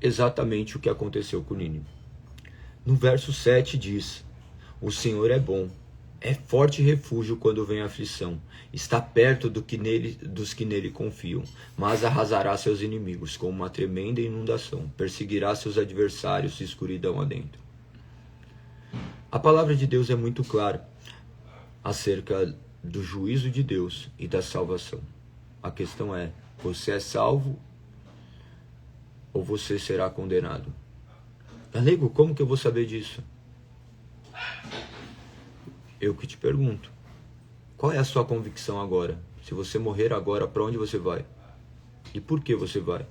Exatamente o que aconteceu com Nínive. No verso 7 diz: o Senhor é bom, é forte refúgio quando vem a aflição, está perto dos que nele confiam, mas arrasará seus inimigos com uma tremenda inundação, perseguirá seus adversários de escuridão adentro. A palavra de Deus é muito clara acerca do juízo de Deus e da salvação. A questão é: você é salvo ou você será condenado? Amigo, como que eu vou saber disso? Eu que te pergunto. Qual é a sua convicção agora? Se você morrer agora, para onde você vai? E por que você vai?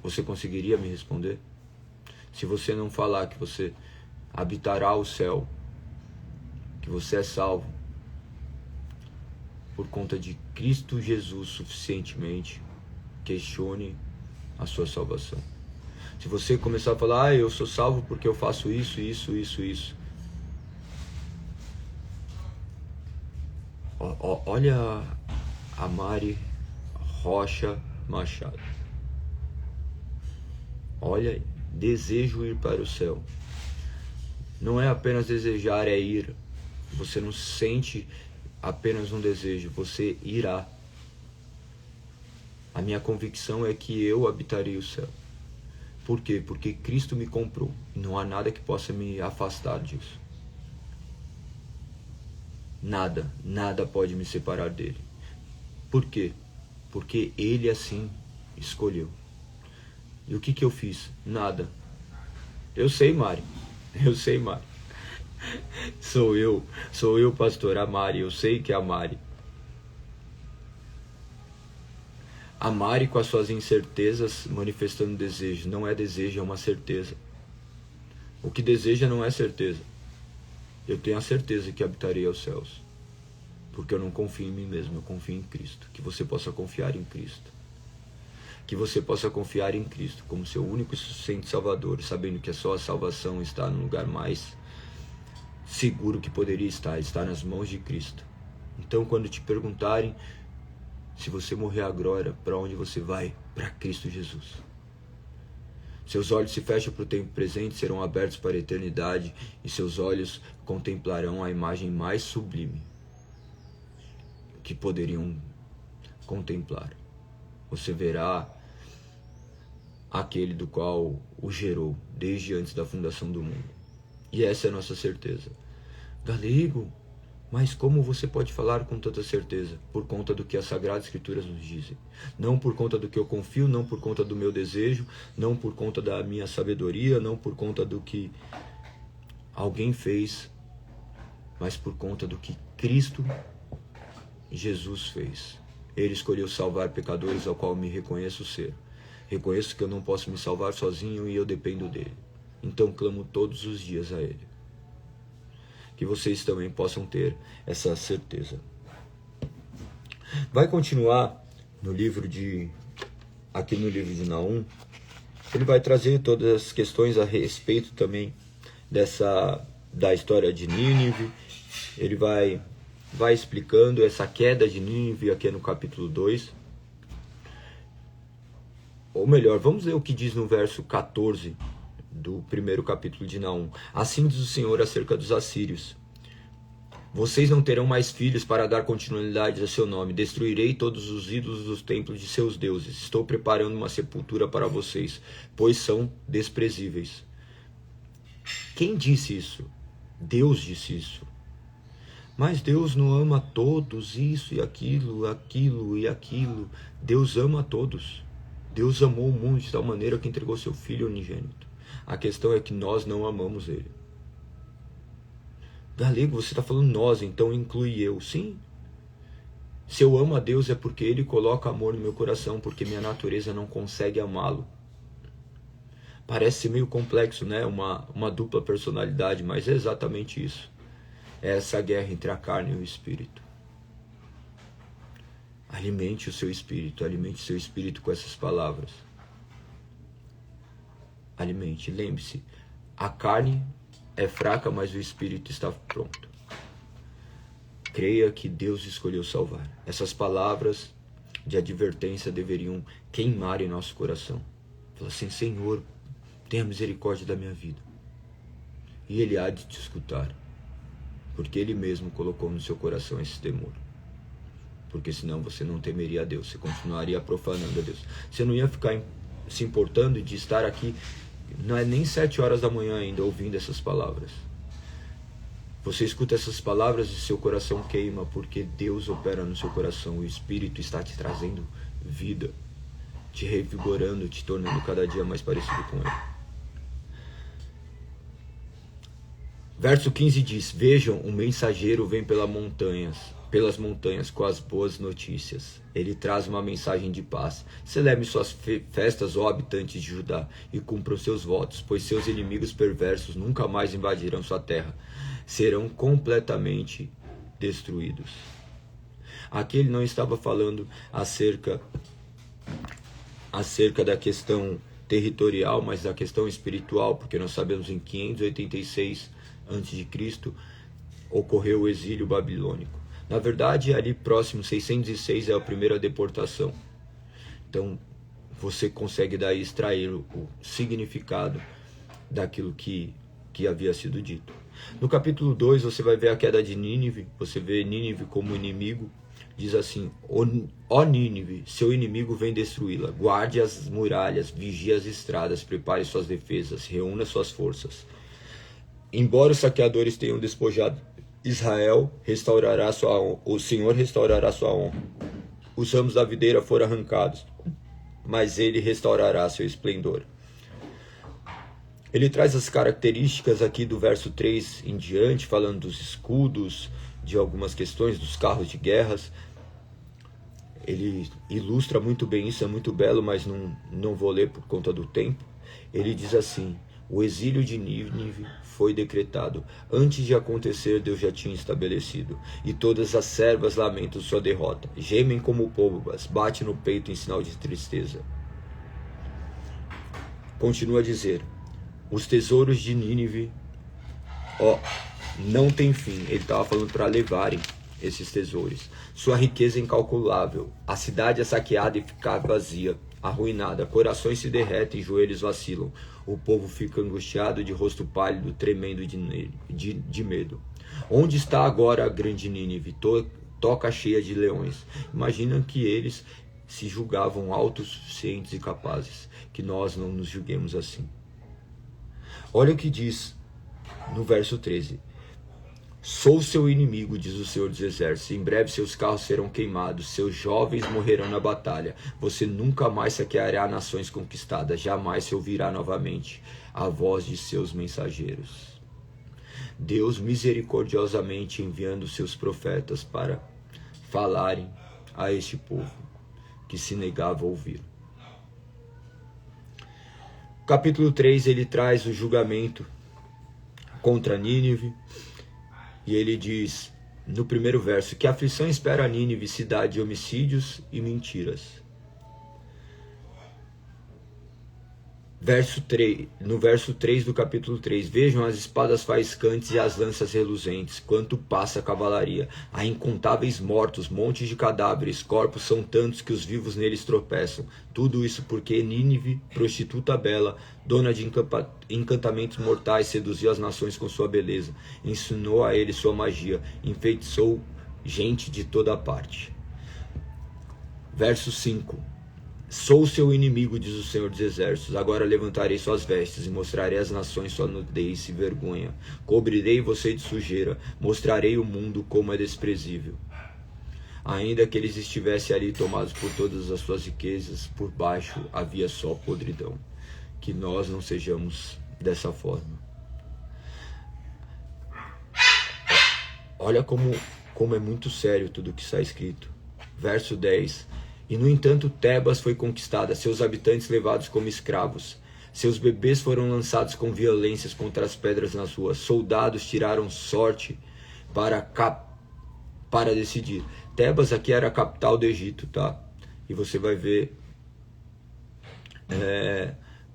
Você conseguiria me responder? Se você não falar que você habitará o céu, que você é salvo por conta de Cristo Jesus suficientemente, questione a sua salvação. Se você começar a falar: eu sou salvo porque eu faço isso. Olha a Mari Rocha Machado. Olha, desejo ir para o céu. Não é apenas desejar, é ir. Você não sente apenas um desejo, você irá. A minha convicção é que eu habitarei o céu. Por quê? Porque Cristo me comprou. E não há nada que possa me afastar disso. Nada, nada pode me separar dele. Por quê? Porque ele assim escolheu. E o que eu fiz? Nada. Eu sei, Mari. Eu sei, Mari. Sou eu, pastor, a Mari. Eu sei que é a Mari. A Mari com as suas incertezas manifestando desejo. Não é desejo, é uma certeza. O que deseja não é certeza. Eu tenho a certeza que habitarei aos céus. Porque eu não confio em mim mesmo, eu confio em Cristo. Que você possa confiar em Cristo. Que você possa confiar em Cristo como seu único e suficiente Salvador, sabendo que a sua salvação está no lugar mais seguro que poderia estar, está nas mãos de Cristo. Então, quando te perguntarem se você morrer agora, para onde você vai? Para Cristo Jesus. Seus olhos se fecham para o tempo presente, serão abertos para a eternidade, e seus olhos contemplarão a imagem mais sublime que poderiam contemplar. Você verá aquele do qual o gerou desde antes da fundação do mundo. E essa é a nossa certeza. Galego, mas como você pode falar com tanta certeza? Por conta do que as Sagradas Escrituras nos dizem. Não por conta do que eu confio, não por conta do meu desejo, não por conta da minha sabedoria, não por conta do que alguém fez, mas por conta do que Cristo Jesus fez. Ele escolheu salvar pecadores, ao qual me reconheço ser. Reconheço que eu não posso me salvar sozinho e eu dependo dele. Então clamo todos os dias a ele. Que vocês também possam ter essa certeza. Vai continuar aqui no livro de Naum. Ele vai trazer todas as questões a respeito também da história de Nínive. Ele vai explicando essa queda de Nínive aqui no capítulo 2. Ou melhor, vamos ler o que diz no verso 14 do primeiro capítulo de Naum. Assim diz o Senhor acerca dos assírios: vocês não terão mais filhos para dar continuidade a seu nome. Destruirei todos os ídolos dos templos de seus deuses. Estou preparando uma sepultura para vocês, pois são desprezíveis. Quem disse isso? Deus disse isso. Mas Deus não ama todos, isso e aquilo, aquilo e aquilo. Deus ama a todos. Deus amou o mundo de tal maneira que entregou seu Filho unigênito. A questão é que nós não amamos ele. Galego, você está falando nós, então inclui eu. Sim. Se eu amo a Deus é porque ele coloca amor no meu coração, porque minha natureza não consegue amá-lo. Parece meio complexo, né? Uma dupla personalidade, mas é exatamente isso. É essa guerra entre a carne e o espírito. Alimente o seu espírito com essas palavras. Alimente, lembre-se, a carne é fraca, mas o espírito está pronto. Creia que Deus escolheu salvar. Essas palavras de advertência deveriam queimar em nosso coração. Fala assim: Senhor, tenha misericórdia da minha vida. E Ele há de te escutar, porque Ele mesmo colocou no seu coração esse temor. Porque senão você não temeria a Deus, você continuaria profanando a Deus. Você não ia ficar se importando de estar aqui, não é nem 7 horas da manhã ainda, ouvindo essas palavras. Você escuta essas palavras e seu coração queima, porque Deus opera no seu coração. O Espírito está te trazendo vida, te revigorando, te tornando cada dia mais parecido com Ele. Verso 15 diz: vejam, um mensageiro vem pelas montanhas com as boas notícias. Ele traz uma mensagem de paz. Celebre suas festas, ó habitantes de Judá, e cumpram seus votos, pois seus inimigos perversos nunca mais invadirão sua terra. Serão completamente destruídos. Aqui ele não estava falando acerca da questão territorial, mas da questão espiritual, porque nós sabemos em 586 a.C. ocorreu o exílio babilônico. Na verdade, ali próximo, 606 é a primeira deportação. Então, você consegue daí extrair o significado daquilo que que havia sido dito. No capítulo 2 você vai ver a queda de Nínive, você vê Nínive como inimigo. Diz assim: ó Nínive, seu inimigo vem destruí-la. Guarde as muralhas, vigie as estradas, prepare suas defesas, reúna suas forças. Embora os saqueadores tenham despojado Israel, o Senhor restaurará sua honra. Os ramos da videira foram arrancados, mas ele restaurará seu esplendor. Ele traz as características aqui do verso 3 em diante, falando dos escudos, de algumas questões, dos carros de guerras. Ele ilustra muito bem isso, é muito belo, mas não vou ler por conta do tempo. Ele diz assim: o exílio de Nínive foi decretado. Antes de acontecer, Deus já tinha estabelecido. E todas as servas lamentam sua derrota. Gemem como pombas, batem no peito em sinal de tristeza. Continua a dizer: os tesouros de Nínive, não tem fim. Ele estava falando para levarem esses tesouros. Sua riqueza é incalculável. A cidade é saqueada e fica vazia, arruinada. Corações se derretem, joelhos vacilam. O povo fica angustiado, de rosto pálido, tremendo de medo. Onde está agora a grande Nínive, toca cheia de leões? Imagina que eles se julgavam autossuficientes e capazes, que nós não nos julguemos assim. Olha o que diz no verso 13: sou seu inimigo, diz o Senhor dos Exércitos. Em breve seus carros serão queimados, seus jovens morrerão na batalha. Você nunca mais saqueará nações conquistadas, jamais se ouvirá novamente a voz de seus mensageiros. Deus misericordiosamente enviando seus profetas para falarem a este povo que se negava a ouvir. Capítulo 3, ele traz o julgamento contra Nínive. E ele diz, no primeiro verso, que aflição espera a Nínive, cidade de homicídios e mentiras. No verso 3 do capítulo 3, vejam as espadas faiscantes e as lanças reluzentes, quanto passa a cavalaria. Há incontáveis mortos, montes de cadáveres, corpos são tantos que os vivos neles tropeçam. Tudo isso porque Nínive, prostituta bela, dona de encantamentos mortais, seduziu as nações com sua beleza, ensinou a eles sua magia, enfeitiçou gente de toda parte. Verso 5. Sou seu inimigo, diz o Senhor dos Exércitos. Agora levantarei suas vestes e mostrarei às nações sua nudez e vergonha. Cobrirei você de sujeira, mostrarei o mundo como é desprezível. Ainda que eles estivessem ali tomados por todas as suas riquezas, por baixo havia só podridão. Que nós não sejamos dessa forma. Olha como é muito sério tudo que está escrito. Verso 10. E no entanto Tebas foi conquistada, seus habitantes levados como escravos. Seus bebês foram lançados com violências contra as pedras nas ruas. Soldados tiraram sorte para decidir. Tebas aqui era a capital do Egito, tá? E você vai ver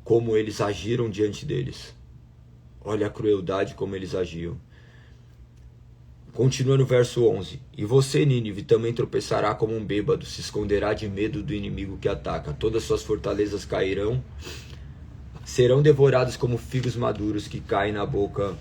como eles agiram diante deles. Olha a crueldade como eles agiam. Continua no verso 11. E você, Nínive, também tropeçará como um bêbado, se esconderá de medo do inimigo que ataca. Todas suas fortalezas cairão, serão devoradas como figos maduros que caem na boca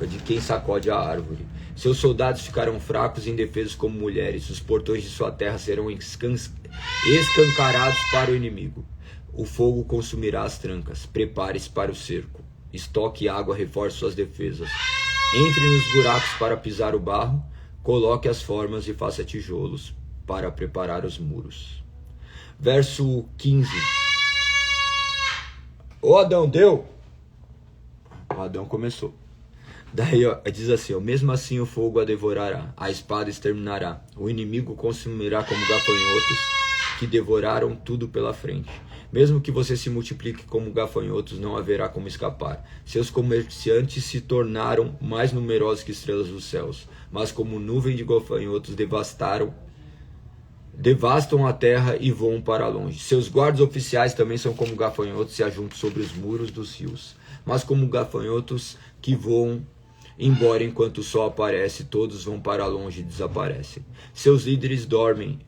de quem sacode a árvore. Seus soldados ficarão fracos e indefesos como mulheres. Os portões de sua terra serão escancarados para o inimigo. O fogo consumirá as trancas. Prepare-se para o cerco. Estoque água, reforce suas defesas. Entre nos buracos para pisar o barro, coloque as formas e faça tijolos para preparar os muros. Verso 15. Ô Adão, deu? O Adão começou. Daí diz assim, mesmo assim o fogo a devorará, a espada exterminará, o inimigo consumirá como gafanhotos que devoraram tudo pela frente. Mesmo que você se multiplique como gafanhotos, não haverá como escapar. Seus comerciantes se tornaram mais numerosos que estrelas dos céus, mas como nuvem de gafanhotos devastam a terra e voam para longe. Seus guardas oficiais também são como gafanhotos se ajuntam sobre os muros dos rios, mas como gafanhotos que voam embora enquanto o sol aparece, todos vão para longe e desaparecem. Seus líderes dormem,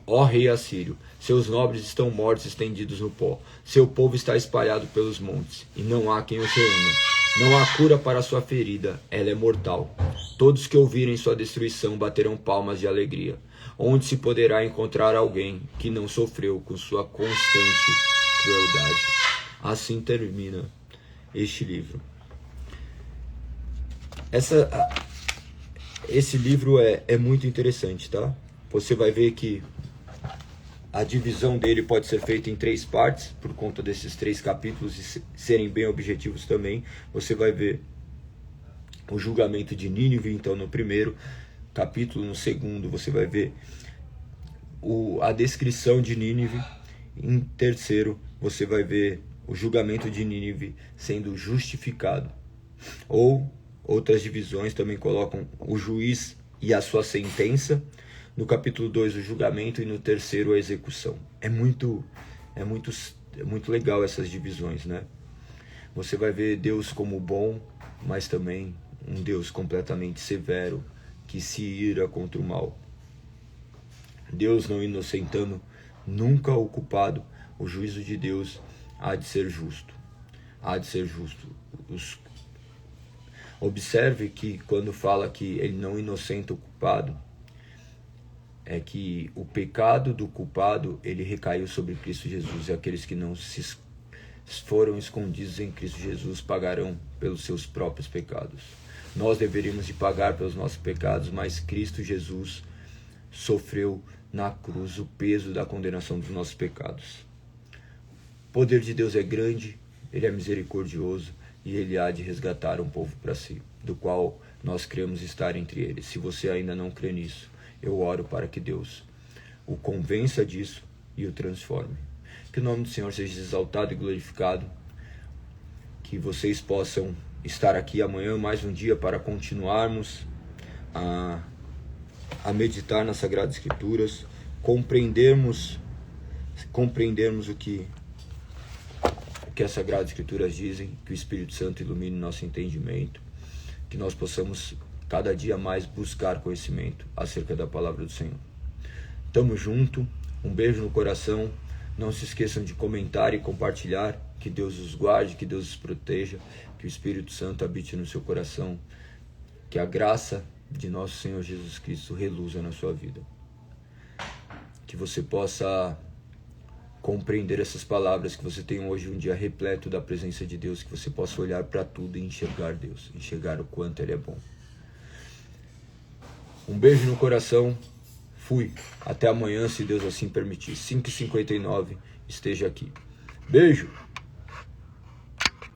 ó rei assírio, Seus nobres estão mortos, estendidos no pó. Seu povo está espalhado pelos montes, e não há quem os reúna. Não há cura para sua ferida, ela é mortal. Todos que ouvirem sua destruição baterão palmas de alegria. Onde se poderá encontrar alguém que não sofreu com sua constante crueldade? Assim termina este livro. Esse livro é muito interessante, tá? Você vai ver que a divisão dele pode ser feita em 3 partes, por conta desses 3 capítulos e serem bem objetivos também. Você vai ver o julgamento de Nínive, então, no primeiro capítulo. No segundo, você vai ver a descrição de Nínive. Em terceiro, você vai ver o julgamento de Nínive sendo justificado. Ou outras divisões também colocam o juiz e a sua sentença. No capítulo 2, o julgamento, e no terceiro, a execução. É muito legal essas divisões, né? Você vai ver Deus como bom, mas também um Deus completamente severo, que se ira contra o mal. Deus não inocentando nunca o culpado. O juízo de Deus há de ser justo. Há de ser justo. Observe que quando fala que ele não inocenta o culpado, é que o pecado do culpado, ele recaiu sobre Cristo Jesus, e aqueles que não foram escondidos em Cristo Jesus pagarão pelos seus próprios pecados. Nós deveríamos de pagar pelos nossos pecados, mas Cristo Jesus sofreu na cruz o peso da condenação dos nossos pecados. O poder de Deus é grande, ele é misericordioso, e ele há de resgatar um povo para si, do qual nós cremos estar entre eles. Se você ainda não crê nisso, eu oro para que Deus o convença disso e o transforme. Que o nome do Senhor seja exaltado e glorificado. Que vocês possam estar aqui amanhã, mais um dia, para continuarmos a meditar nas Sagradas Escrituras, compreendermos o que as Sagradas Escrituras dizem, que o Espírito Santo ilumine nosso entendimento, que nós possamos cada dia mais buscar conhecimento acerca da palavra do Senhor. Tamo junto, um beijo no coração, não se esqueçam de comentar e compartilhar, que Deus os guarde, que Deus os proteja, que o Espírito Santo habite no seu coração, que a graça de nosso Senhor Jesus Cristo reluza na sua vida. Que você possa compreender essas palavras, que você tenha hoje um dia repleto da presença de Deus, que você possa olhar para tudo e enxergar Deus, enxergar o quanto Ele é bom. Um beijo no coração, fui, até amanhã, se Deus assim permitir. 5h59, esteja aqui. Beijo!